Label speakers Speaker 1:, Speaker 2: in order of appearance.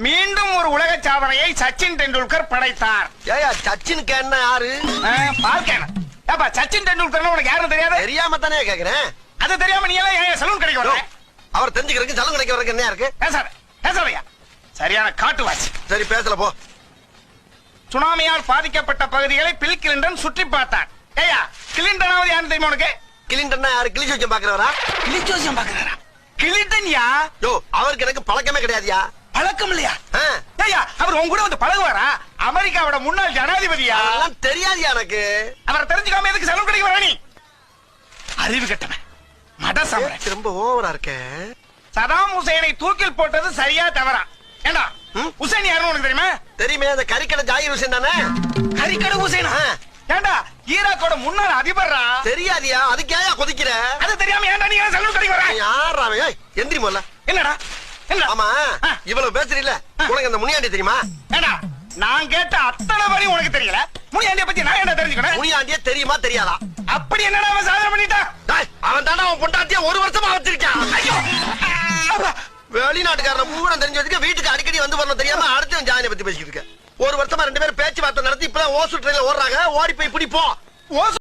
Speaker 1: மீண்டும் ஒரு உலக சாதனையை சச்சின் டெண்டுல்கர் படைத்தார்.
Speaker 2: ஏயா சச்சின் கேன்னா யாரு?
Speaker 1: பால் கேன. ஏப்பா சச்சின் டெண்டுல்கர் உனக்கு யாருன்னு தெரியாது?
Speaker 2: தெரியாம தானே கேக்குறேன்.
Speaker 1: அது தெரியாம நீ எல்லாம் ஏன் சலூன் கடைக்கு வர?
Speaker 2: அவர் தெரிஞ்சுக்கிறதுக்கு சலூன் கடைக்கு வரதுக்கு என்ன இருக்கு?
Speaker 1: பேசாதயா. சரியான காட்டுவாசி.
Speaker 2: சரி பேசல போ.
Speaker 1: சுனாமியால் பாதிக்கப்பட்ட பகுதிகளை பில் கிளின்டன் சுற்றி பார்த்தார். ஏயா கிளின்டனாவது யாருன்னு தெரியுமா உனக்கு?
Speaker 2: கிளின்டன்னா யாரு? கிளி ஜோசியம் பாக்குறவரா?
Speaker 1: கிளி ஜோசியம் பாக்குறாரா? கிளின்டன் யா?
Speaker 2: யோ அவருக்கு எனக்கு பழக்கமே கிடையாதுயா.
Speaker 1: பழக்கம் இல்லையா? ஏயா அவர் உங்க கூட வந்து பழகுவாரா? அமெரிக்காவோட முன்னாள் ஜனாதிபதியா?
Speaker 2: அதெல்லாம் தெரியாதுயா எனக்கு.
Speaker 1: அவரை தெரிஞ்சுக்காம எதுக்கு சலூன் கடைக்கு வர நீ? அறிவு கட்டவன். மடசமரன்.
Speaker 2: ரொம்ப ஓவரா இருக்கே.
Speaker 1: சதாம் ஹுசைனை தூக்கில் போட்டது சரியா தவறா? ஏண்டா ஹுசைன் யாருன்னு உனக்கு தெரியுமா?
Speaker 2: தெரியுமே, அந்த கறிக்கடை ஜாகிர் ஹுசைன் தானே?
Speaker 1: கறிக்கடை ஹுசைனா? ஏண்டா ஈராக்கோட முன்னாள் அதிபர்ரா.
Speaker 2: தெரியாதியா? அதுக்கு ஏன் கொதிக்கிற?
Speaker 1: அது தெரியாம ஏன்டா நீ சலூன் கடைக்கு வர?
Speaker 2: யாரா அவன்? எந்திரி முதல்ல.
Speaker 1: என்னடா? என்ன?
Speaker 2: ஆமா இவ்வளவு பேசுறீல்ல, உனக்கு அந்த முனியாண்டி தெரியுமா?
Speaker 1: ஏண்டா நான் கேட்ட அத்தனை வரி உனக்கு தெரியல. முனியாண்டிய பத்தி நான் என்ன தெரிஞ்சுக்கணும்?
Speaker 2: முனியாண்டிய தெரியுமா தெரியாதா?
Speaker 1: அப்படி என்னடா அவன் சாதனை பண்ணிட்டான்?
Speaker 2: அவன் தானே அவன் பொண்டாட்டிய 1 வருஷமா வச்சிருக்கான்.
Speaker 1: ஐயோ
Speaker 2: வெளிநாட்டுக்காரன் பூரா தெரிஞ்சு வச்சுக்க, வீட்டுக்கு அடிக்கடி வந்து வரணும் தெரியாம அடுத்து ஜானியை பத்தி பேசிக்கிட்டு இருக்க. 1 வருஷமா 2 பேரும் பேச்சுவார்த்தை நடத்தி இப்பதான் ஓசு ட்ரெயின்ல ஓடுறாங்க. ஓடி போய் பிடிப்போம்.